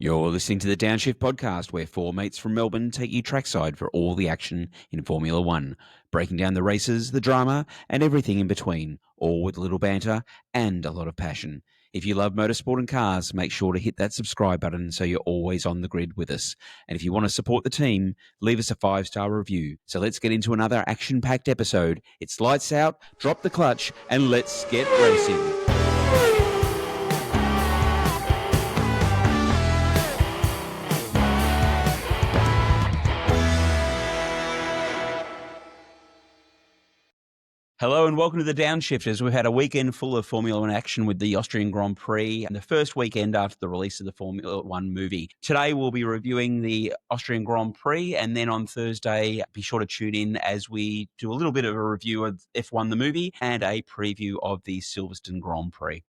You're listening to the Downshift podcast, where four mates from Melbourne take you trackside for all the action in Formula One, breaking down the races, the drama, and everything in between, all with a little banter and a lot of passion. If you love motorsport and cars, make sure to hit that subscribe button so you're always on the grid with us. And if you want to support the team, leave us a 5-star review. So let's get into another action-packed episode. It's lights out, drop the clutch, and let's get racing. Hello and welcome to the Downshifters. We've had a weekend full of Formula One action with the Austrian Grand Prix and the first weekend after the release of the Formula One movie. Today we'll be reviewing the Austrian Grand Prix, and then on Thursday be sure to tune in as we do a little bit of a review of F1 the movie and a preview of the Silverstone Grand Prix.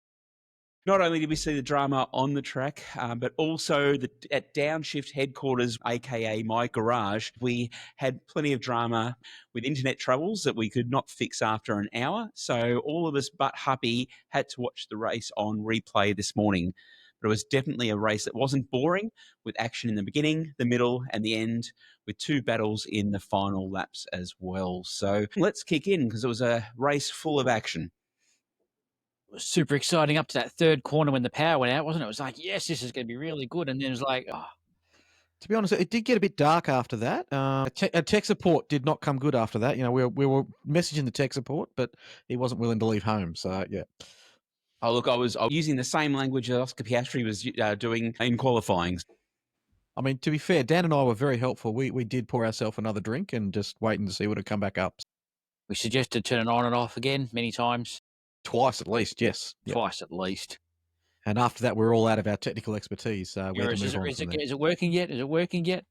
Not only did we see the drama on the track, but also at Downshift headquarters, aka my garage, we had plenty of drama with internet troubles that we could not fix after an hour. So all of us but Huppy had to watch the race on replay this morning. But it was definitely a race that wasn't boring, with action in the beginning, the middle, and the end, with two battles in the final laps as well. So let's kick in, because it was a race full of action. Super exciting up to that third corner when the power went out, wasn't it? It was like, yes, this is going to be really good. And then it was like, oh. To be honest, it did get a bit dark after that. Tech support did not come good after that. You know, we were messaging the tech support, but he wasn't willing to leave home. So, yeah. Oh, look, I was using the same language that Oscar Piastri was doing in qualifying. I mean, to be fair, Dan and I were very helpful. We did pour ourselves another drink and just waiting to see what would come back up. We suggested turn it on and off again many times. Twice at least, yes. Twice at least. And after that, we're all out of our technical expertise. Is it working yet? Is it working yet?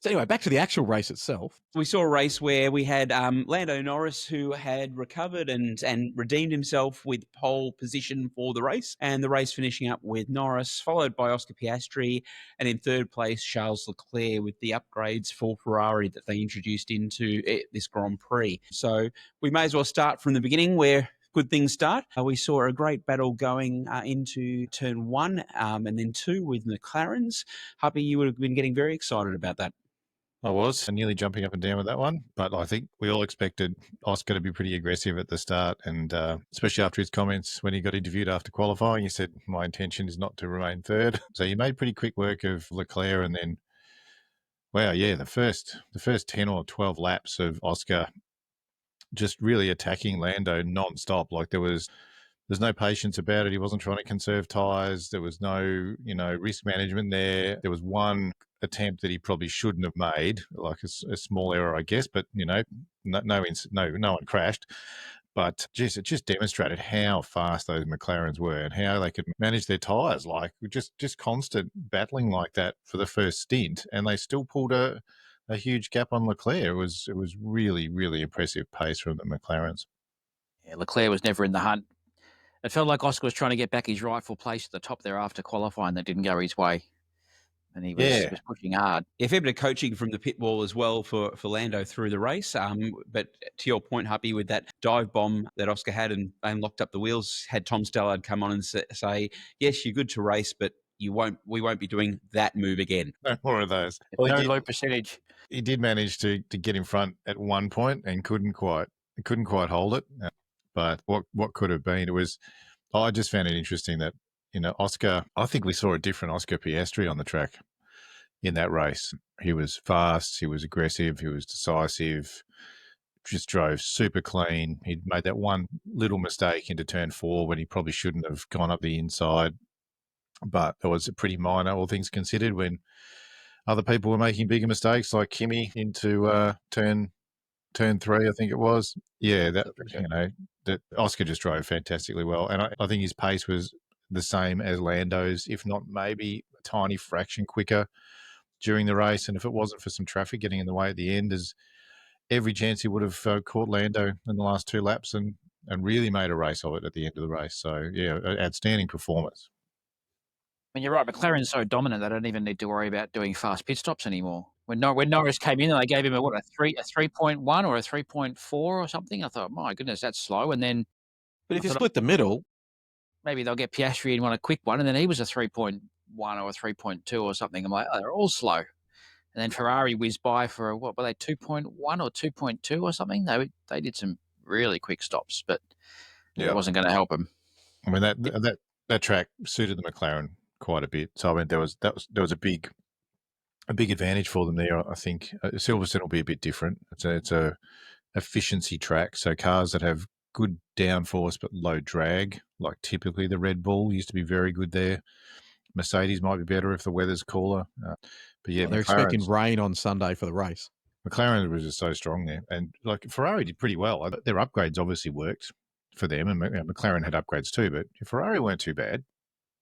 So anyway, back to the actual race itself. We saw a race where we had Lando Norris, who had recovered and redeemed himself with pole position for the race, and the race finishing up with Norris, followed by Oscar Piastri, and in third place, Charles Leclerc, with the upgrades for Ferrari that they introduced into this Grand Prix. So we may as well start from the beginning, where good things start. We saw a great battle going into turn 1 and then 2 with McLarens. Huppy, you would have been getting very excited about that. I was nearly jumping up and down with that one, but I think we all expected Oscar to be pretty aggressive at the start, and especially after his comments when he got interviewed after qualifying, he said, my intention is not to remain third. So he made pretty quick work of Leclerc, and then, wow, yeah, the first 10 or 12 laps of Oscar just really attacking Lando non-stop. Like there's no patience about it. He wasn't trying to conserve tyres. There was no, risk management there. There was one attempt that he probably shouldn't have made, like a small error, I guess, but, no one crashed. But, geez, it just demonstrated how fast those McLarens were and how they could manage their tyres, like just constant battling like that for the first stint. And they still pulled a huge gap on Leclerc. It was really, really impressive pace from the McLarens. Yeah, Leclerc was never in the hunt. It felt like Oscar was trying to get back his rightful place at the top there after qualifying. That didn't go his way. And he was pushing hard. Yeah, fair bit of coaching from the pit wall as well for Lando through the race. But to your point, Huppy, with that dive bomb that Oscar had and locked up the wheels, had Tom Stallard come on and say, yes, you're good to race, but we won't be doing that move again. No more of those. No low percentage. He did manage to get in front at one point and couldn't quite hold it. But what could have been? I just found it interesting that, Oscar, I think we saw a different Oscar Piastri on the track in that race. He was fast, he was aggressive, he was decisive, just drove super clean. He'd made that one little mistake into turn 4 when he probably shouldn't have gone up the inside. But it was pretty minor, all things considered, when other people were making bigger mistakes, like Kimi into turn 3, I think it was. Yeah, that Oscar just drove fantastically well. And I think his pace was the same as Lando's, if not maybe a tiny fraction quicker during the race. And if it wasn't for some traffic getting in the way at the end, there's every chance he would have caught Lando in the last 2 laps and really made a race of it at the end of the race. So, yeah, outstanding performance. I mean, you're right. McLaren's so dominant they don't even need to worry about doing fast pit stops anymore. When Norris came in, they gave him a 3.1 or a 3.4 or something. I thought, my goodness, that's slow. And then, but if you split the middle, maybe they'll get Piastri in one a quick one, and then he was a 3.1 or a 3.2 or something. I'm like, oh, they're all slow. And then Ferrari whizzed by for, what were they, 2.1 or 2.2 or something? They did some really quick stops, but it wasn't going to help them. I mean, that track suited the McLaren quite a bit. So I mean, there was a big advantage for them there. I think Silverstone will be a bit different. It's a efficiency track, so cars that have good downforce but low drag, like typically the Red Bull used to be very good there. Mercedes might be better if the weather's cooler, but yeah, they're expecting rain on Sunday for the race. McLaren was just so strong there, and like Ferrari did pretty well. Their upgrades obviously worked for them, and McLaren had upgrades too, but Ferrari weren't too bad.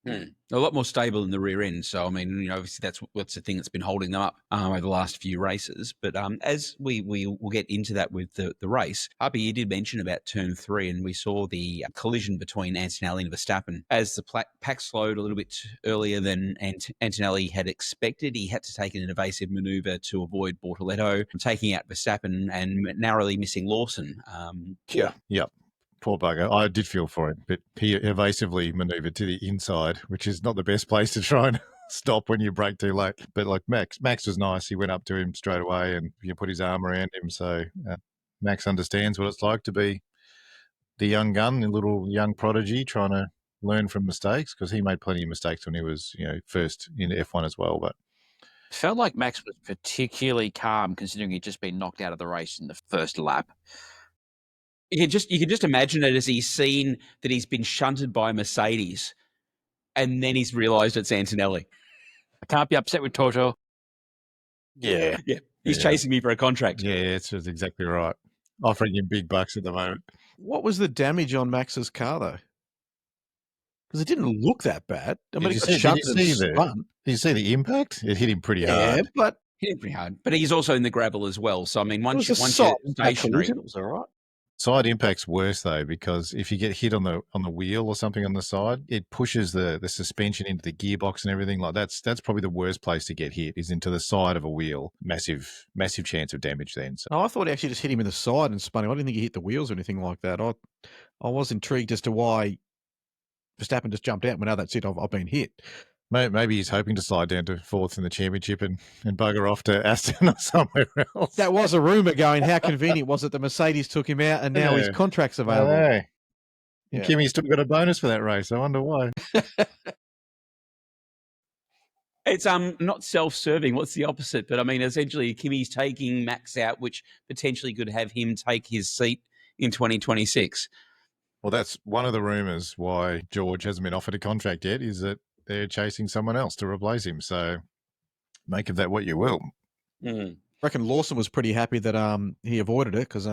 A lot more stable in the rear end. So, I mean, obviously that's the thing that's been holding them up over the last few races. But as we will get into that with the race, Harper, you did mention about turn 3, and we saw the collision between Antonelli and Verstappen. As the pack slowed a little bit earlier than Antonelli had expected, he had to take an evasive manoeuvre to avoid Bordoletto, taking out Verstappen and narrowly missing Lawson. Yeah. Poor bugger. I did feel for him, but he evasively manoeuvred to the inside, which is not the best place to try and stop when you brake too late. But like Max was nice. He went up to him straight away and put his arm around him. So Max understands what it's like to be the young gun, the little young prodigy trying to learn from mistakes, because he made plenty of mistakes when he was, first in F1 as well. But it felt like Max was particularly calm considering he'd just been knocked out of the race in the first lap. You can just imagine it as he's seen that he's been shunted by Mercedes, and then he's realised it's Antonelli. I can't be upset with Toto. Yeah. He's chasing me for a contract. Yeah, it's exactly right. Offering him big bucks at the moment. What was the damage on Max's car, though? Because it didn't look that bad. I mean, did you see the impact? It hit him pretty hard. Yeah, but hit him pretty hard. But he's also in the gravel as well. So I mean, once you're stationary, it was all right. Side impact's worse though, because if you get hit on the wheel or something on the side, it pushes the suspension into the gearbox and everything. Like that's probably the worst place to get hit, is into the side of a wheel. Massive chance of damage then. So. I thought he actually just hit him in the side and spun him. I didn't think he hit the wheels or anything like that. I was intrigued as to why Verstappen just jumped out and went, "Oh, that's it, I've been hit." Maybe he's hoping to slide down to 4th in the championship and bugger off to Aston or somewhere else. That was a rumour going. How convenient was it that Mercedes took him out and now his contract's available? Yeah. Kimmy's still got a bonus for that race. I wonder why. It's not self-serving. What's the opposite? But I mean, essentially, Kimmy's taking Max out, which potentially could have him take his seat in 2026. Well, that's one of the rumours why George hasn't been offered a contract yet, is that they're chasing someone else to replace him. So make of that what you will. I reckon Lawson was pretty happy that he avoided it, because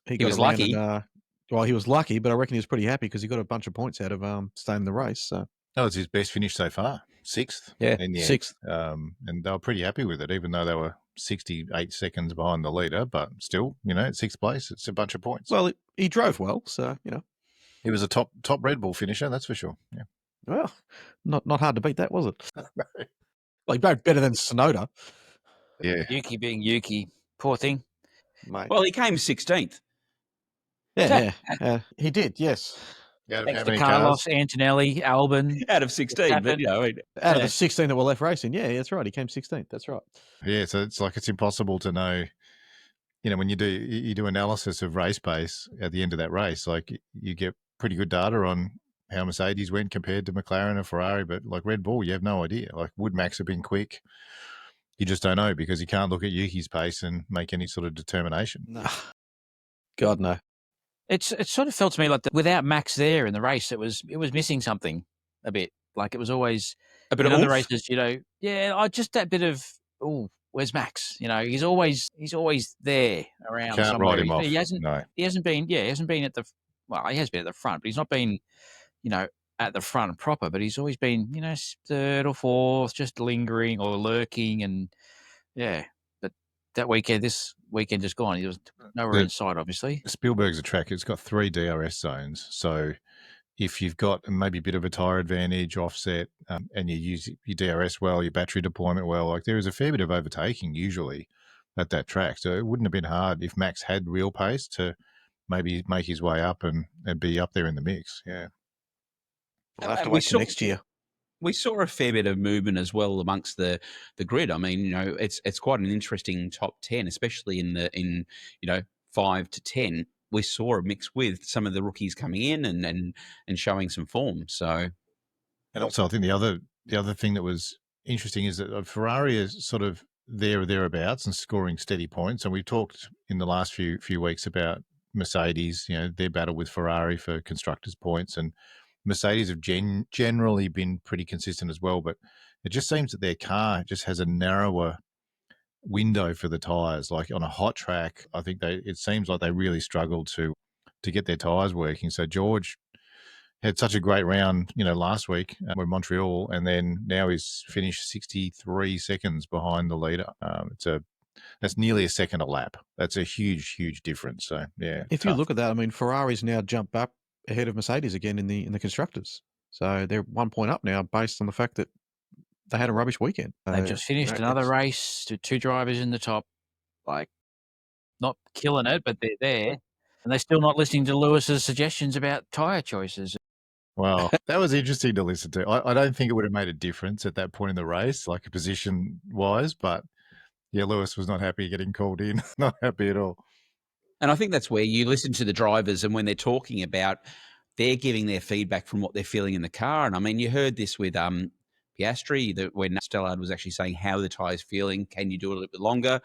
he was lucky. Well, he was lucky, but I reckon he was pretty happy because he got a bunch of points out of staying in the race. So it's his best finish so far, 6th. Yeah, 6th. And they were pretty happy with it, even though they were 68 seconds behind the leader. But still, 6th place, it's a bunch of points. Well, he drove well, so he was a top Red Bull finisher, that's for sure. Yeah. Well, not hard to beat that, was it? Like, better than Sonoda. Yeah. Yuki being Yuki. Poor thing. Mate. Well, he came 16th. Yeah, he did, yes. Thanks to Carlos, Antonelli, Albon. Out of 16. But, out of the 16 that were left racing. Yeah, that's right. He came 16th. That's right. Yeah, so it's impossible to know, when you do analysis of race pace at the end of that race, like you get pretty good data on how Mercedes went compared to McLaren or Ferrari, but like Red Bull, you have no idea. Like, would Max have been quick? You just don't know, because you can't look at Yuki's pace and make any sort of determination. No. God, no. It sort of felt to me like without Max there in the race, it was missing something a bit. Like it was always a bit of other races, just that bit of, where's Max? He's always there around. Can't somewhere. write him off. He hasn't been at the. Well, he has been at the front, but he's not been, at the front proper. But he's always been, 3rd or 4th, just lingering or lurking, and But this weekend just gone. He was nowhere in sight, obviously. Spielberg's a track. It's got 3 DRS zones. So if you've got maybe a bit of a tyre advantage, offset, and you use your DRS well, your battery deployment well, like there is a fair bit of overtaking usually at that track. So it wouldn't have been hard if Max had real pace to maybe make his way up and be up there in the mix. Yeah. We'll have to We wait till saw next year. we saw a fair bit of movement as well amongst the grid. I mean, it's quite an interesting top 10, especially in 5 to 10. We saw a mix with some of the rookies coming in and showing some form. So, and also I think the other thing that was interesting is that Ferrari is sort of there or thereabouts and scoring steady points. And we've talked in the last few weeks about Mercedes, their battle with Ferrari for constructors' points, and Mercedes have generally been pretty consistent as well. But it just seems that their car just has a narrower window for the tyres. Like on a hot track, I think it seems like they really struggled to get their tyres working. So George had such a great round, last week with Montreal, and then now he's finished 63 seconds behind the leader. That's nearly a second a lap. That's a huge, huge difference. So yeah, If you look at that, I mean, Ferrari's now jumped up ahead of Mercedes again in the constructors. So they're 1 point up now, based on the fact that they had a rubbish weekend. They've just finished another race to 2 drivers in the top, like not killing it, but they're there, and they're still not listening to Lewis's suggestions about tyre choices. Well, that was interesting to listen to. I don't think it would have made a difference at that point in the race, like position-wise, but yeah, Lewis was not happy getting called in. Not happy at all. and I think that's where you listen to the drivers, and when they're talking about, they're giving their feedback from what they're feeling in the car. And I mean, you heard this with Piastri, that when Stellard was actually saying how the tyre's feeling, can you do it a little bit longer?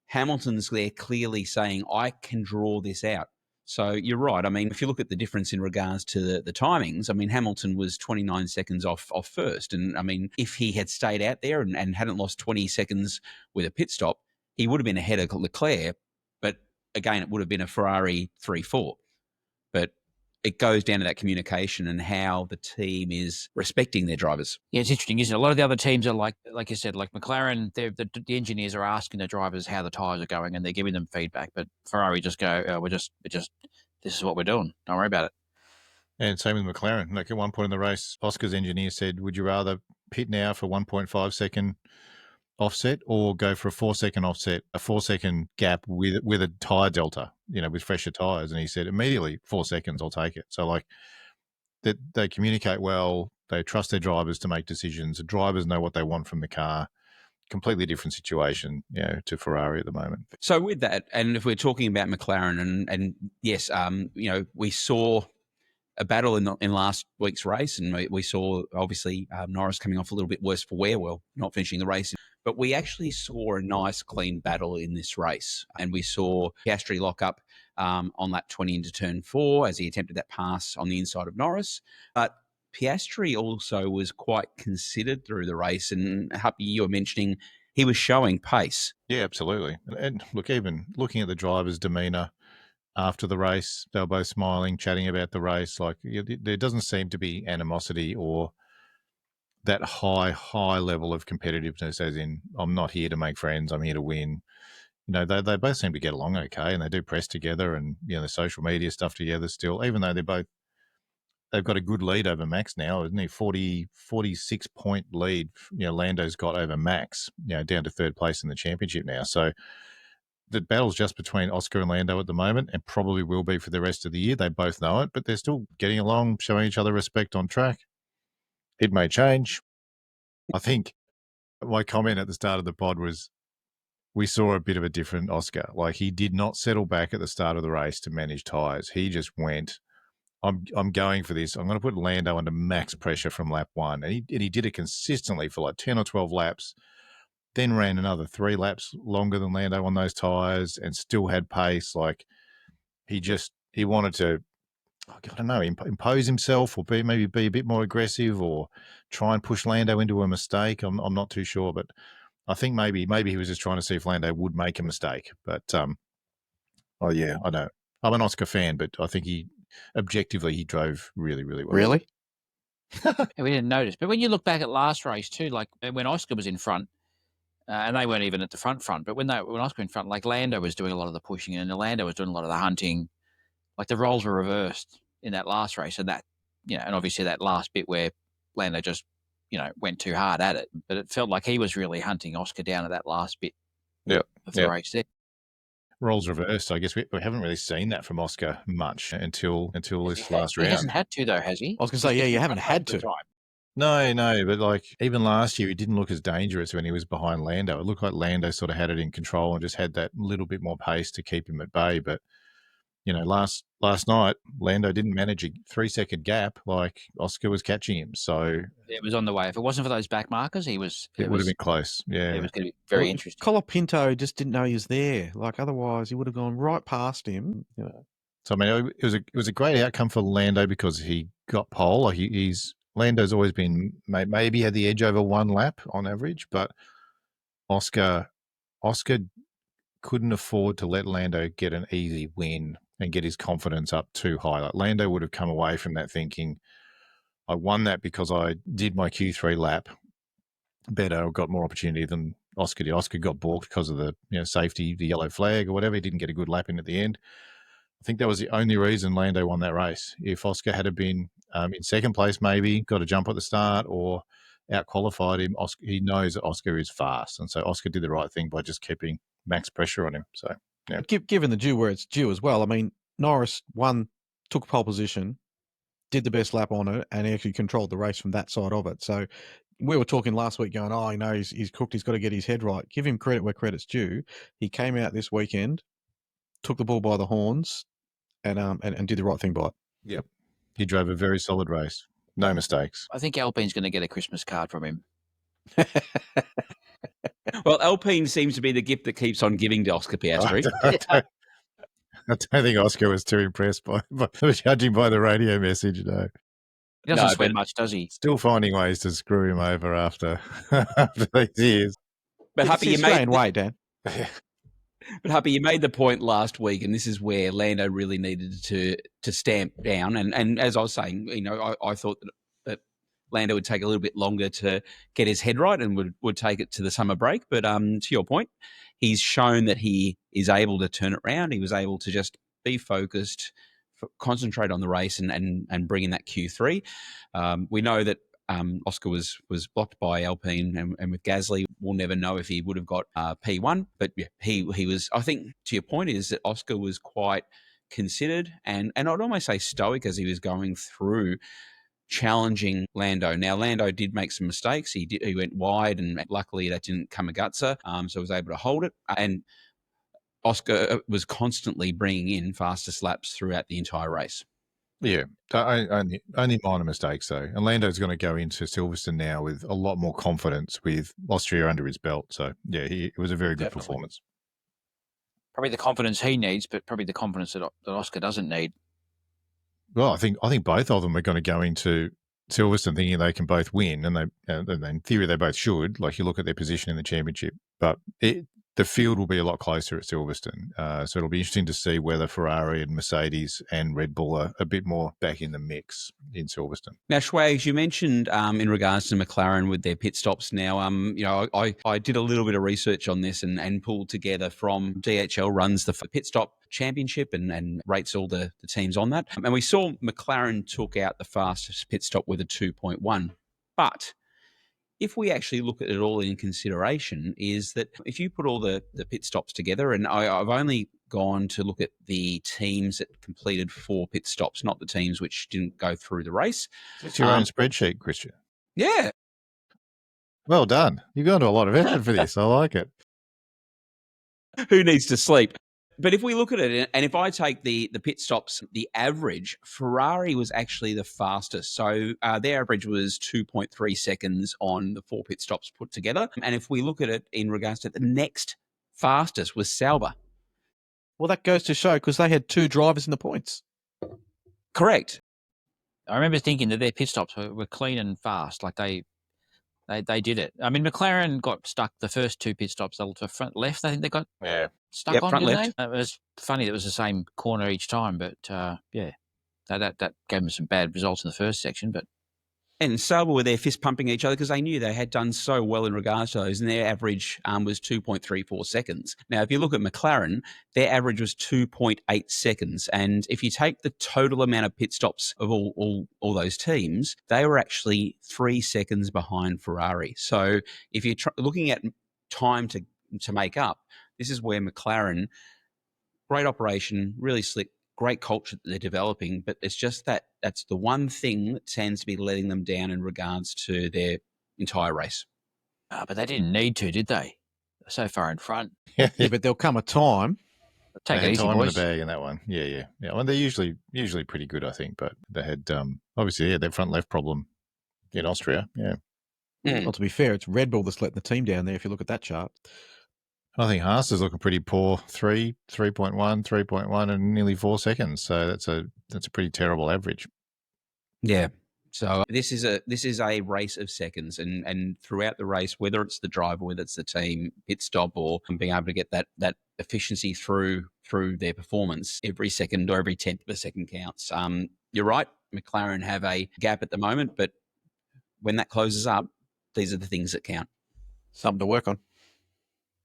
Hamilton's there clearly saying, I can draw this out. So you're right. I mean, if you look at the difference in regards to the timings, I mean, Hamilton was 29 seconds off first. And I mean, if he had stayed out there and hadn't lost 20 seconds with a pit stop, he would have been ahead of Leclerc. But again, it would have been a Ferrari 3-4. But it goes down to that communication and how the team is respecting their drivers. Yeah, it's interesting, isn't it? A lot of the other teams are like you said, like McLaren, the engineers are asking the drivers how the tyres are going and they're giving them feedback. But Ferrari just go, oh, we're just, this is what we're doing. Don't worry about it. And same with McLaren. Like at one point in the race, Oscar's engineer said, would you rather pit now for 1.5 second offset or go for a 4 second offset, a 4 second gap with a tyre delta, with fresher tyres? And he said, immediately 4 seconds, I'll take it. So like that they communicate well, they trust their drivers to make decisions. The drivers know what they want from the car. Completely different situation, to Ferrari at the moment. So with that, and if we're talking about McLaren, and yes, we saw a battle in last week's race, and we saw obviously Norris coming off a little bit worse for wear, well, not finishing the race. But we actually saw a nice, clean battle in this race, and we saw Piastri lock up on lap 20 into turn 4 as he attempted that pass on the inside of Norris. But Piastri also was quite considered through the race, and Happy, you were mentioning he was showing pace. Yeah, absolutely. And look, even looking at the driver's demeanour after the race, they were both smiling, chatting about the race. Like there doesn't seem to be animosity or that high level of competitiveness, as in I'm not here to make friends, I'm here to win. They both seem to get along okay, and they do press together and the social media stuff together still, even though they've got a good lead over Max now, isn't he? 46 point lead, Lando's got over Max, down to third place in the championship now. So the battle's just between Oscar and Lando at the moment, and probably will be for the rest of the year. They both know it, but they're still getting along, showing each other respect on track. It may change. I think my comment at the start of the pod was we saw a bit of a different Oscar. Like he did not settle back at the start of the race to manage tyres. He just went, I'm going for this. I'm going to put Lando under max pressure from lap 1. And he did it consistently for like 10 or 12 laps, then ran another 3 laps longer than Lando on those tyres and still had pace. Like he wanted to, I don't know, impose himself or maybe be a bit more aggressive or try and push Lando into a mistake. I'm not too sure, but I think maybe he was just trying to see if Lando would make a mistake. But oh yeah, I know. I'm an Oscar fan, but I think objectively he drove really, really well. Really? We didn't notice. But when you look back at last race too, like when Oscar was in front, and they weren't even at the front, but when Oscar was in front, like Lando was doing a lot of the pushing and Lando was doing a lot of the hunting. Like the roles were reversed in that last race, and that, and obviously that last bit where Lando just, went too hard at it. But it felt like he was really hunting Oscar down at that last bit of the race there. roles reversed. I guess we haven't really seen that from Oscar much until this last He round. hasn't had to though, has he? I was going to say, yeah, you haven't had to. No, but like even last year, he didn't look as dangerous when he was behind Lando. It looked like Lando sort of had it in control and just had that little bit more pace to keep him at bay. But last night, Lando didn't manage a 3-second gap like Oscar was catching him. So it was on the way. If it wasn't for those back markers, it would have been close. Yeah, it was going to be very interesting. Colapinto just didn't know he was there. Like otherwise, he would have gone right past him. So I mean, it was a great outcome for Lando because he got pole. Like Lando's always been maybe had the edge over one lap on average, but Oscar couldn't afford to let Lando get an easy win and get his confidence up too high. Like Lando would have come away from that thinking, I won that because I did my Q3 lap better or got more opportunity than Oscar did. Oscar got balked because of the safety, the yellow flag or whatever. He didn't get a good lap in at the end. I think that was the only reason Lando won that race. If Oscar had been in second place, maybe got a jump at the start or out-qualified him, he knows that Oscar is fast. And so Oscar did the right thing by just keeping max pressure on him. So, yeah. Given the due where it's due as well, I mean, Norris took pole position, did the best lap on it, and he actually controlled the race from that side of it. So we were talking last week going, he's cooked, he's got to get his head right. Give him credit where credit's due. He came out this weekend, took the bull by the horns, and did the right thing by it. Yep. He drove a very solid race. No mistakes. I think Alpine's going to get a Christmas card from him. Well, Alpine seems to be the gift that keeps on giving to Oscar Piastri. I don't think Oscar was too impressed by judging by the radio message, no. He doesn't sweat much, does he? Still finding ways to screw him over after these years. But it's Happy, the Australian way, Dan. But Happy, you made the point last week, and this is where Lando really needed to stamp down. And as I was saying, I thought that Lando would take a little bit longer to get his head right and would take it to the summer break. But to your point, he's shown that he is able to turn it around. He was able to just be focused, concentrate on the race and bring in that Q3. We know that Oscar was blocked by Alpine and with Gasly. We'll never know if he would have got P1. But yeah, he was, I think, to your point, is that Oscar was quite considered and I'd almost say stoic as he was going through challenging Lando. Now, Lando did make some mistakes. He went wide and luckily that didn't come a gutser, so was able to hold it. And Oscar was constantly bringing in fastest laps throughout the entire race. Yeah, only minor mistakes though. And Lando's going to go into Silverstone now with a lot more confidence with Austria under his belt. So yeah, it was a very good performance. Probably the confidence he needs, but probably the confidence that Oscar doesn't need. Well, I think both of them are going to go into Silverstone thinking they can both win, and in theory they both should. Like you look at their position in the championship, but the field will be a lot closer at Silverstone. So it'll be interesting to see whether Ferrari and Mercedes and Red Bull are a bit more back in the mix in Silverstone. Now, Schwags, you mentioned in regards to McLaren with their pit stops. Now, I did a little bit of research on this and pulled together from DHL runs the pit stop championship and rates all the teams on that. And we saw McLaren took out the fastest pit stop with a 2.1. But if we actually look at it all in consideration, is that if you put all the pit stops together, and I've only gone to look at the teams that completed 4 pit stops, not the teams which didn't go through the race. It's your own spreadsheet, Christian. Yeah. Well done. You've gone to a lot of effort for this. I like it. Who needs to sleep? But if we look at it, and if I take the pit stops, the average, Ferrari was actually the fastest. So their average was 2.3 seconds on the 4 pit stops put together. And if we look at it in regards to the next fastest was Sauber. Well, that goes to show because they had 2 drivers in the points. Correct. I remember thinking that their pit stops were clean and fast. Like they did it. I mean, McLaren got stuck the first 2 pit stops to front left. I think they got stuck on, front didn't left. they? It was funny that it was the same corner each time, but yeah, that gave them some bad results in the first section. But And Sauber were there fist pumping each other because they knew they had done so well in regards to those, and their average was 2.34 seconds. Now, if you look at McLaren, their average was 2.8 seconds. And if you take the total amount of pit stops of all those teams, they were actually 3 seconds behind Ferrari. So if you're looking at time to make up, this is where McLaren Great operation, really slick, great culture that they're developing, but it's just that's the one thing that tends to be letting them down in regards to their entire race. But they didn't need to, did they? They're so far in front. Yeah, but there'll come a time. Take They it had easy, time in the boys. bag in that one. Yeah. Well, they're usually pretty good, I think, but they had obviously their front left problem in Austria. Yeah. Well, to be fair, it's Red Bull that's letting the team down there. If you look at that chart, I think Haas is looking pretty poor. 3.1, and nearly 4 seconds. So that's a pretty terrible average. Yeah. So this is a race of seconds, and throughout the race, whether it's the driver, whether it's the team, pit stop, or being able to get that efficiency through their performance, every second or every tenth of a second counts. You're right, McLaren have a gap at the moment, but when that closes up, these are the things that count. something to work on.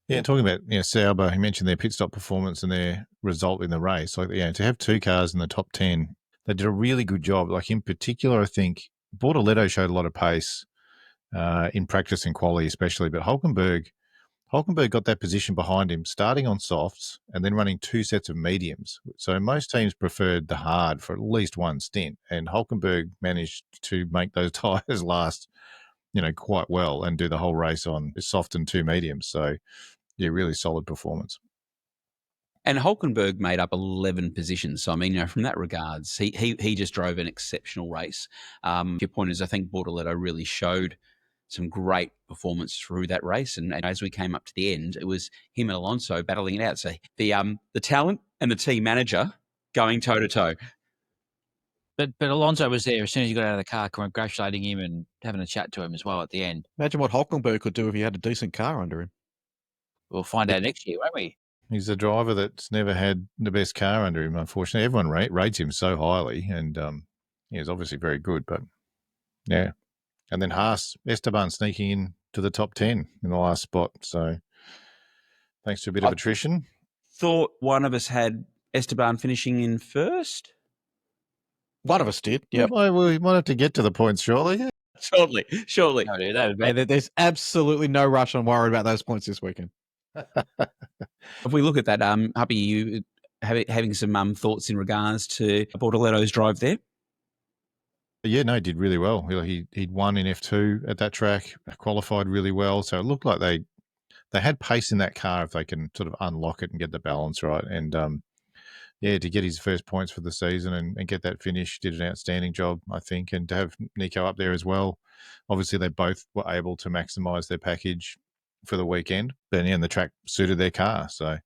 Yeah, talking about Sauber, he mentioned their pit stop performance and their result in the race. Like, to have 2 cars in the top 10, they did a really good job. Like, in particular, I think Bordoletto showed a lot of pace in practice and quality, especially. But Hulkenberg got that position behind him, starting on softs and then running 2 sets of mediums. So most teams preferred the hard for at least one stint, and Hulkenberg managed to make those tyres last, quite well and do the whole race on soft and 2 mediums. So, yeah, really solid performance. And Hulkenberg made up 11 positions. So, I mean, from that regards, he just drove an exceptional race. Your point is, I think Bordoletto really showed some great performance through that race. And as we came up to the end, it was him and Alonso battling it out. So the talent and the team manager going toe-to-toe. But Alonso was there as soon as he got out of the car, congratulating him and having a chat to him as well at the end. Imagine what Hulkenberg could do if he had a decent car under him. We'll find out next year, won't we? He's a driver that's never had the best car under him, unfortunately. Everyone rates him so highly, and he's obviously very good. But, yeah. And then Haas, Esteban sneaking in to the top 10 in the last spot. So, thanks to a bit of attrition. Thought one of us had Esteban finishing in first. One of us did. Yeah. We might have to get to the points shortly. Shortly. No, dude, that would be... There's absolutely no rush on worrying about those points this weekend. If we look at that, Happy, you having some thoughts in regards to Bordoletto's drive there? Yeah, no, he did really well. He'd won in F2 at that track, qualified really well. So it looked like they had pace in that car if they can sort of unlock it and get the balance right. And to get his first points for the season and get that finish, did an outstanding job, I think. And to have Nico up there as well. Obviously, they both were able to maximise their package for the weekend. But the track suited their car. So I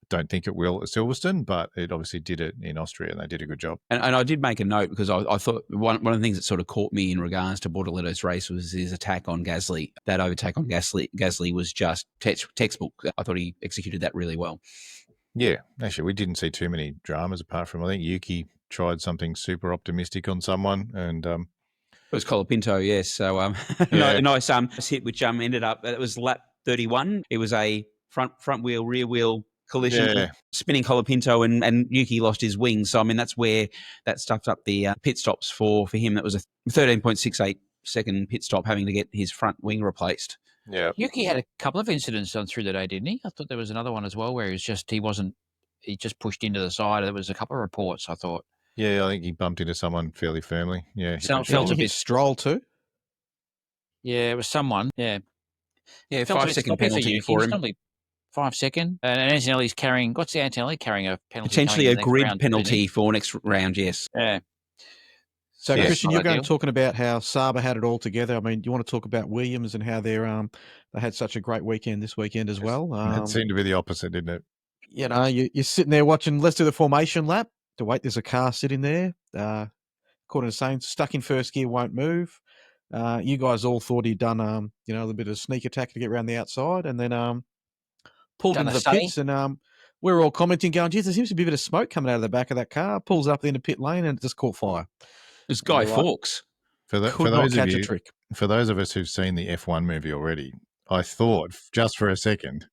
don't think it will at Silverstone, but it obviously did it in Austria, and they did a good job. And I did make a note because I thought one of the things that sort of caught me in regards to Bordoletto's race was his attack on Gasly. That overtake on Gasly was just textbook. I thought he executed that really well. Yeah, actually, we didn't see too many dramas apart from, I think, Yuki tried something super optimistic on someone, and it was Colapinto, yes. So nice hit, which ended up, it was lap 31. It was a front wheel, rear wheel collision, spinning Colapinto, and Yuki lost his wings. So, I mean, that's where that stuffed up the pit stops for him. That was a 13.68 second pit stop, having to get his front wing replaced. Yeah, Yuki had a couple of incidents done through the day, didn't he? I thought there was another one as well where he just pushed into the side. There was a couple of reports, I thought. Yeah, I think he bumped into someone fairly firmly. Yeah, Felt a bit Stroll too. Yeah, it was someone. Yeah, 5-second penalty for him. 5 second. And Antonelli's carrying. What's the Antonelli carrying a penalty? Potentially a grid penalty for next round. Yes. Yeah. So, Yeah, Christian, you're going ideal. talking about how Sauber had it all together. I mean, do you want to talk about Williams and how they had such a great weekend this weekend as well? It seemed to be the opposite, didn't it? You know, you're sitting there watching, let's do the formation lap. To wait, there's a car sitting there. According to saying, stuck in first gear, won't move. You guys all thought he'd done, a little bit of sneak attack to get around the outside, and then pulled Done into a the study. pits, and we're all commenting, going, geez, there seems to be a bit of smoke coming out of the back of that car. Pulls up into pit lane, and it just caught fire. It's Guy Fawkes. Could not catch a trick. For those of us who've seen the F1 movie already, I thought just for a second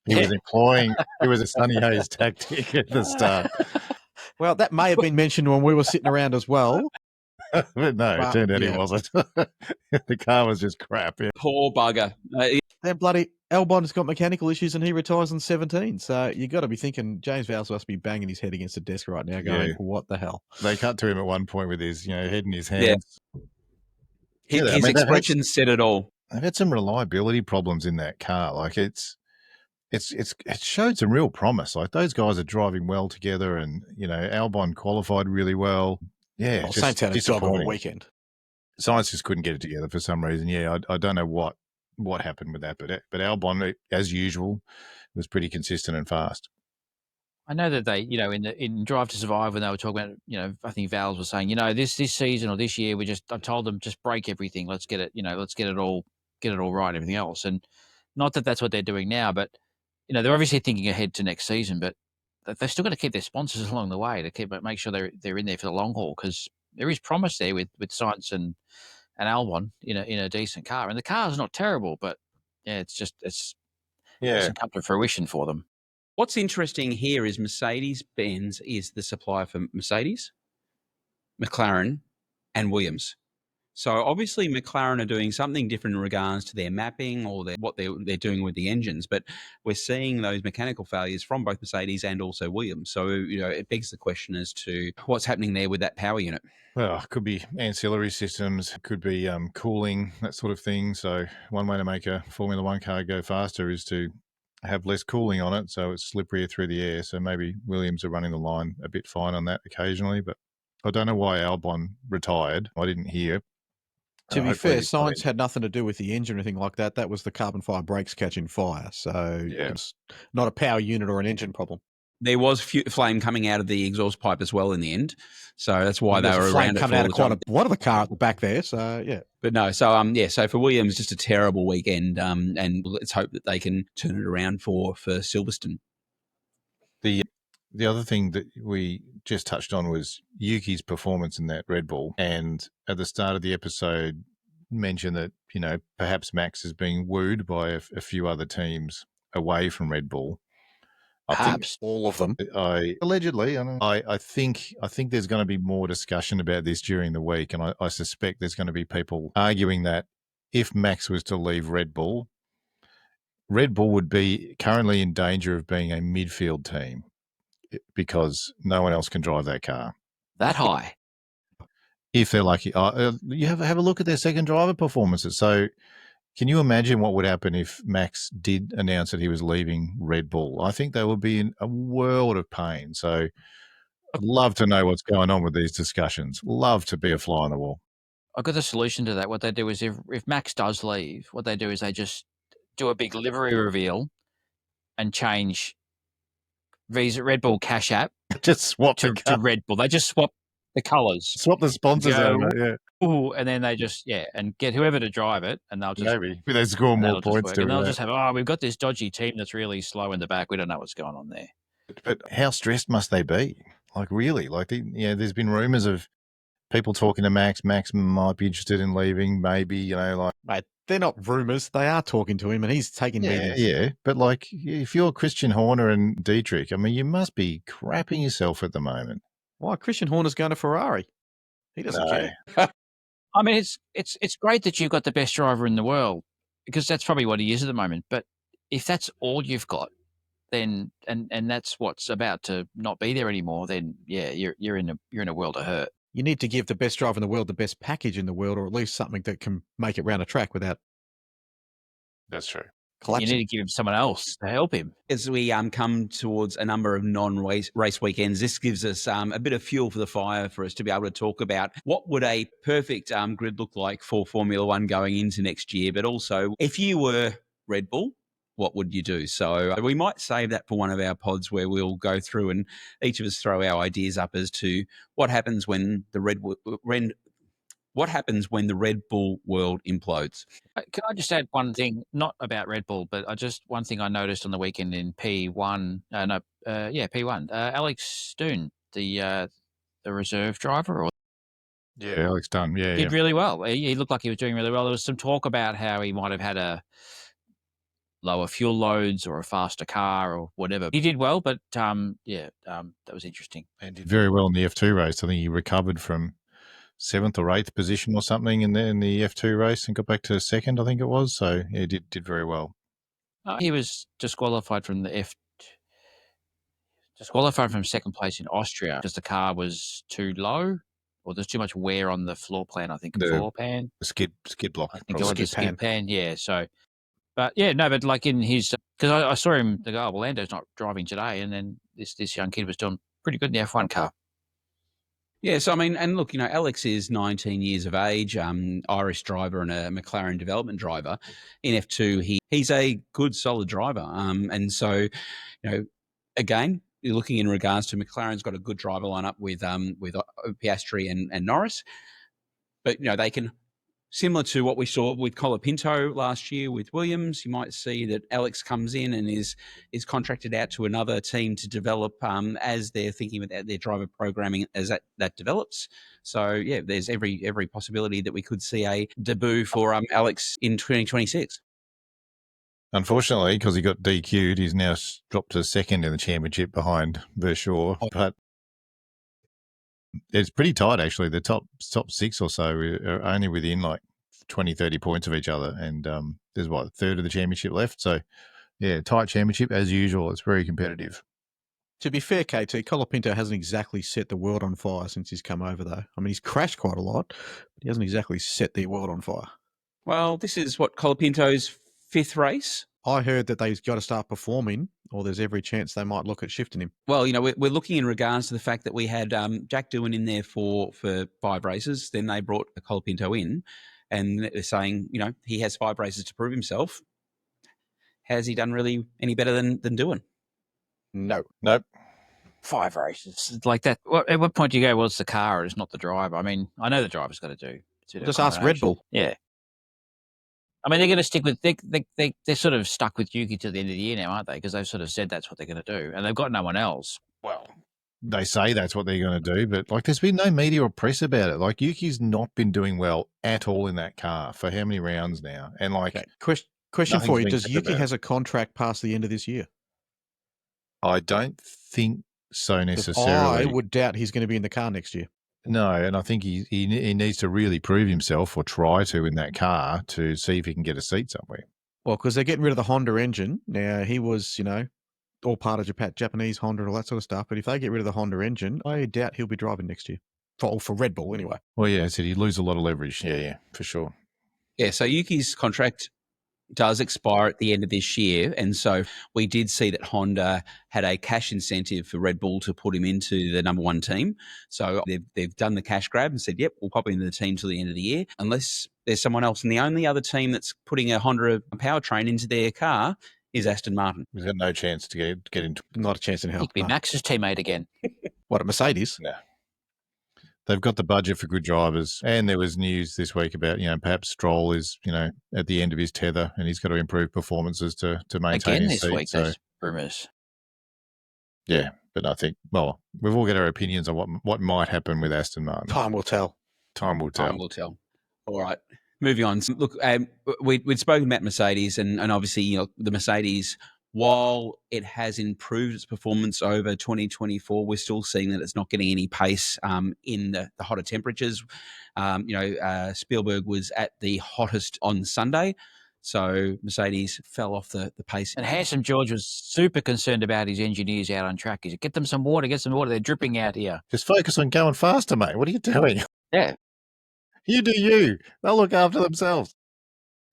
he was employing it was a Sonny Hayes tactic at the start. Well, that may have been mentioned when we were sitting around as well. But no, it turned out he wasn't. The car was just crap. Yeah. Poor bugger. They're bloody Albon's got mechanical issues and he retires in 17. So you got to be thinking James Vowles must be banging his head against the desk right now going, Yeah. what the hell? They cut to him at one point with his, head in his Yeah. hands. Yeah, His expressions said it all. They've had some reliability problems in that car. Like it showed some real promise. Like those guys are driving well together, and Albon qualified really well. Yeah, Well, just Saints had a dog on the weekend. Science just couldn't get it together for some reason. Yeah, I don't know what happened with that, but Albon, as usual, was pretty consistent and fast. I know that they, in Drive to Survive, when they were talking about, I think Vowles was saying, this season or this year, I told them just break everything. Let's get it, let's get it all right, and everything else. And not that that's what they're doing now, but they're obviously thinking ahead to next season. But they've still got to keep their sponsors along the way to make sure they're in there for the long haul, because there is promise there with Sainz and Albon in a decent car, and the car's not terrible, but yeah, it doesn't come to fruition for them. What's interesting here is Mercedes-Benz is the supplier for Mercedes, McLaren, and Williams. So obviously McLaren are doing something different in regards to their mapping or what they're doing with the engines, but we're seeing those mechanical failures from both Mercedes and also Williams. So, it begs the question as to what's happening there with that power unit. Well, it could be ancillary systems, it could be cooling, that sort of thing. So one way to make a Formula One car go faster is to have less cooling on it, so it's slipperier through the air. So maybe Williams are running the line a bit fine on that occasionally, but I don't know why Albon retired. I didn't hear. To be fair, Sainz had nothing to do with the engine or anything like that. That was the carbon fibre brakes catching fire. So it's not a power unit or an engine problem. There was flame coming out of the exhaust pipe as well in the end. So that's why they were around it for coming out of quite a lot of the car at the back there. So, yeah. But no, so for Williams, just a terrible weekend, and let's hope that they can turn it around for Silverstone. The other thing that we just touched on was Yuki's performance in that Red Bull. And at the start of the episode, mentioned that, perhaps Max is being wooed by a few other teams away from Red Bull. Perhaps all of them. Allegedly. I think there's going to be more discussion about this during the week. And I suspect there's going to be people arguing that if Max was to leave Red Bull would be currently in danger of being a midfield team, because no one else can drive that car. That high. If they're lucky. You have a look at their second driver performances. So can you imagine what would happen if Max did announce that he was leaving Red Bull? I think they would be in a world of pain. So I'd love to know what's going on with these discussions. Love to be a fly on the wall. I've got a solution to that. What they do is if Max does leave, what they do is they just do a big livery reveal and change Red Bull Cash App just swap to Red Bull. They just swap the colours. Swap the sponsors over, yeah. Ooh, and then they just, and get whoever to drive it, and they'll just... Maybe. They score more points to it. And they'll just have, we've got this dodgy team that's really slow in the back. We don't know what's going on there. But how stressed must they be? Like, really? Like, there's been rumours of people talking to Max. Max might be interested in leaving, maybe, Mate, they're not rumours. They are talking to him, and he's taking meetings. Yeah, but, if you're Christian Horner and Dietrich, you must be crapping yourself at the moment. Why? Christian Horner's going to Ferrari. He doesn't care. It's great that you've got the best driver in the world, because that's probably what he is at the moment. But if that's all you've got, then and that's what's about to not be there anymore, then you're in a world of hurt. You need to give the best driver in the world the best package in the world, or at least something that can make it round a track without. That's true. Collapsing. You need to give him someone else to help him. As we come towards a number of non-race weekends, this gives us a bit of fuel for the fire for us to be able to talk about what would a perfect grid look like for Formula One going into next year. But also, if you were Red Bull, what would you do? So we might save that for one of our pods where we'll go through and each of us throw our ideas up as to what happens when the Red Bull world implodes. Can I just add one thing, not about Red Bull, but one thing I noticed on the weekend in P1. P1. Alex Stoon, the reserve driver, Alex Dunn, did really well. He looked like he was doing really well. There was some talk about how he might have had a lower fuel loads or a faster car or whatever. He did well, but that was interesting. And did very well in the F2 race. I think he recovered from 7th or 8th position or something in the F2 race and got back to 2nd, I think it was. So he did very well. He was disqualified from second place in Austria because the car was too low, or there's too much wear on the floor plan. I think The floor pan. skid block. I think probably. it was the Skid pan. skid pan. Yeah. So, but yeah, no, but like in his, because I saw him. The guy, well, Lando's not driving today, and then this young kid was doing pretty good in the F1 car. Yeah, so I mean, and look, Alex is 19 years of age, Irish driver and a McLaren development driver. In F2, he's a good, solid driver. And so, again, you're looking in regards to McLaren's got a good driver lineup with Piastri and Norris, but they can. Similar to what we saw with Colapinto last year with Williams, you might see that Alex comes in and is contracted out to another team to develop as they're thinking about their driver programming as that develops. So, yeah, there's every possibility that we could see a debut for Alex in 2026. Unfortunately, because he got DQ'd, he's now dropped to second in the championship behind Vershaw. But it's pretty tight, actually. The top six or so are only within like 20, 30 points of each other. And there's, a third of the championship left. So, yeah, tight championship as usual. It's very competitive. To be fair, KT, Colapinto hasn't exactly set the world on fire since he's come over, though. I mean, he's crashed quite a lot, but he hasn't exactly set the world on fire. Well, this is Colapinto's 5th race. I heard that they've got to start performing, or there's every chance they might look at shifting him. Well, we're looking in regards to the fact that we had Jack Doohan in there for 5 races. Then they brought Colapinto in, and they're saying, he has 5 races to prove himself. Has he done really any better than Doohan? No. Nope. 5 races like that. At what point do you go, well, it's the car, it's not the driver? I mean, I know the driver's got to do. Just ask Red Bull. Yeah. I mean, they're going to stick with they're sort of stuck with Yuki to the end of the year now, aren't they? Because they've sort of said that's what they're going to do, and they've got no one else. Well, they say that's what they're going to do, but there's been no media or press about it. Yuki's not been doing well at all in that car for how many rounds now? And okay. Question for you: does Yuki has a contract past the end of this year? I don't think so necessarily. I would doubt he's going to be in the car next year. No, and I think he needs to really prove himself, or try to, in that car to see if he can get a seat somewhere. Well, because they're getting rid of the Honda engine. Now, he was, all part of Japanese Honda and all that sort of stuff. But if they get rid of the Honda engine, I doubt he'll be driving next year. For Red Bull, anyway. Well, yeah, I said he'd lose a lot of leverage. Yeah, for sure. Yeah, so Yuki's contract does expire at the end of this year. And so we did see that Honda had a cash incentive for Red Bull to put him into the number 1 team. So they've done the cash grab and said, yep, we'll pop him into the team till the end of the year, unless there's someone else. And the only other team that's putting a Honda powertrain into their car is Aston Martin. He's got no chance to get into. Not a chance in hell. He could be Max's teammate again. What, at Mercedes? No. They've got the budget for good drivers. And there was news this week about, perhaps Stroll is, at the end of his tether, and he's got to improve performances to maintain again his this seat. week, there's rumours. Yeah, but I think, we've all got our opinions on what might happen with Aston Martin. Time will tell. Time will tell. Time will tell. All right. Moving on. So, look, we'd spoken about Mercedes, and obviously, the Mercedes, while it has improved its performance over 2024, we're still seeing that it's not getting any pace in the hotter temperatures. Spielberg was at the hottest on Sunday, so Mercedes fell off the pace. And Handsome George was super concerned about his engineers out on track. He said, get some water. They're dripping out here. Just focus on going faster, mate. What are you doing? Yeah. You do you. They'll look after themselves.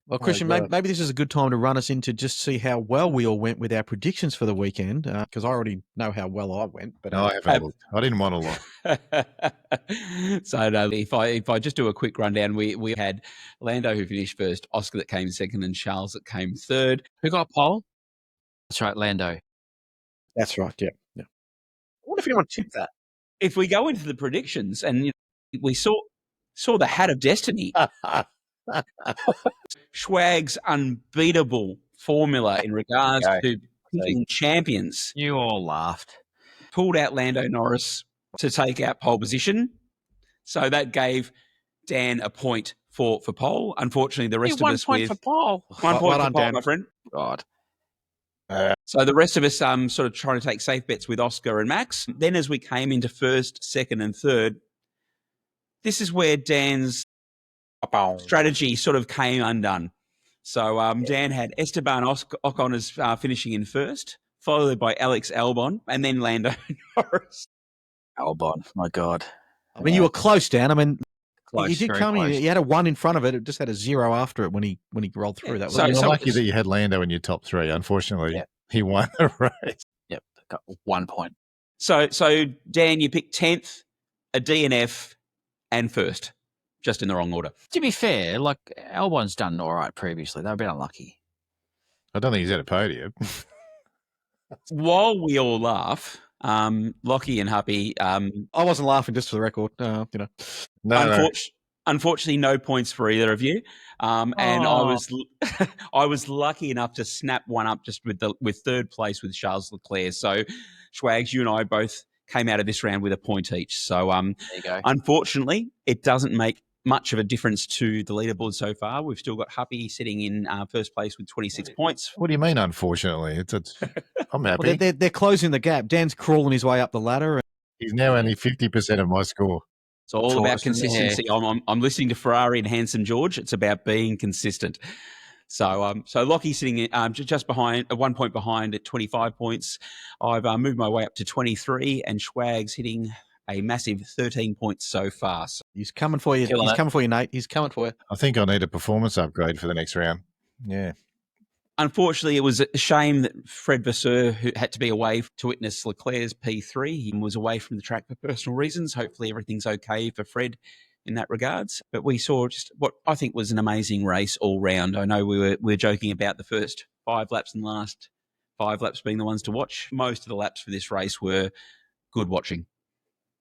Well, Christian, maybe this is a good time to run us into just see how well we all went with our predictions for the weekend, because I already know how well I went. But no, I haven't looked. I didn't want to look. So if I just do a quick rundown, we had Lando who finished first, Oscar that came second, and Charles that came third. Who got pole? That's right, Lando. That's right, yeah. I wonder if anyone tipped that. If we go into the predictions, and we saw the Hat of Destiny. Schwag's unbeatable formula in regards to picking champions. You all laughed. Pulled out Lando Norris to take out pole position. So that gave Dan a point for pole. Unfortunately, the rest of us 1 point for pole. 1 point for pole, Dan. my friend. God. So the rest of us sort of trying to take safe bets with Oscar and Max. Then as we came into first, second and third, this is where Dan's strategy sort of came undone. So Dan had Esteban Ocon as finishing in first, followed by Alex Albon, and then Lando Norris. Albon, my God. I mean, you were close, Dan. I mean, Close, he did very come. close. He had a 1 in front of it. It just had a 0 after it when he rolled through. Yeah, That was so- You're lucky that you had Lando in your top 3. Unfortunately, Yeah. he won the race. Yep, got 1 point. So Dan, you picked 10th, a DNF, and first, just in the wrong order. To be fair, like Albon's done all right previously. They've been unlucky. I don't think he's at a podium. While we all laugh, Lockie and Happy, I wasn't laughing, just for the record. No. unfortunately, no points for either of you. And I was lucky enough to snap one up just with third place with Charles Leclerc. So, Schwags, you and I both came out of this round with a point each. So, There you go. unfortunately, it doesn't make much of a difference to the leaderboard so far. We've still got Happy sitting in first place with 26 points. What do you mean? Unfortunately, I'm happy. Well, they're closing the gap. Dan's crawling his way up the ladder. He's now only 50% of my score. It's all Tortoise about in the consistency. I'm listening to Ferrari and Handsome George. It's about being consistent. So Lockie's sitting just behind, 1 point behind at 25 points. I've moved my way up to 23, and Schwag's hitting a massive 13 points so far. So He's coming for you. Killing He's it. coming for you, Nate. He's coming for you. I think I need a performance upgrade for the next round. Yeah. unfortunately, it was a shame that Fred Vasseur, who had to be away to witness Leclerc's P3, he was away from the track for personal reasons. Hopefully everything's okay for Fred in that regards. But we saw just what I think was an amazing race all round. I know we were joking about the first 5 laps and the last 5 laps being the ones to watch. Most of the laps for this race were good watching.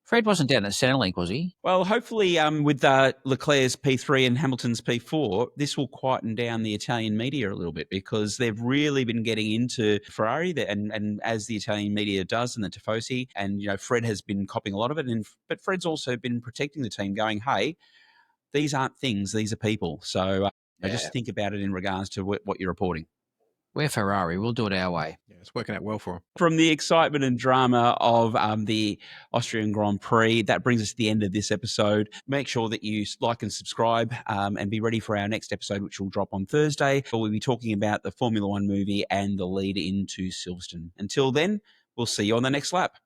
Fred wasn't down at Centrelink, was he? Well, hopefully with Leclerc's P3 and Hamilton's P4, this will quieten down the Italian media a little bit, because they've really been getting into Ferrari, and as the Italian media does, and the Tifosi, and Fred has been copying a lot of it, but Fred's also been protecting the team, going, hey, these aren't things, these are people. So just think about it in regards to what you're reporting. We're Ferrari. We'll do it our way. Yeah, it's working out well for him. From the excitement and drama of the Austrian Grand Prix, that brings us to the end of this episode. Make sure that you like and subscribe and be ready for our next episode, which will drop on Thursday. We'll be talking about the Formula One movie and the lead into Silverstone. Until then, we'll see you on the next lap.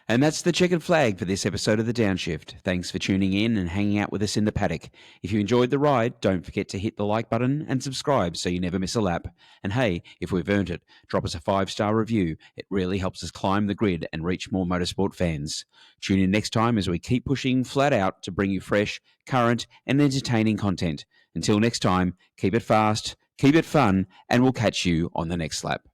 And that's the checkered flag for this episode of The Downshift. Thanks for tuning in and hanging out with us in the paddock. If you enjoyed the ride, don't forget to hit the like button and subscribe so you never miss a lap. And hey, if we've earned it, drop us a 5-star review. It really helps us climb the grid and reach more motorsport fans. Tune in next time as we keep pushing flat out to bring you fresh, current and entertaining content. Until next time, keep it fast, keep it fun, and we'll catch you on the next lap.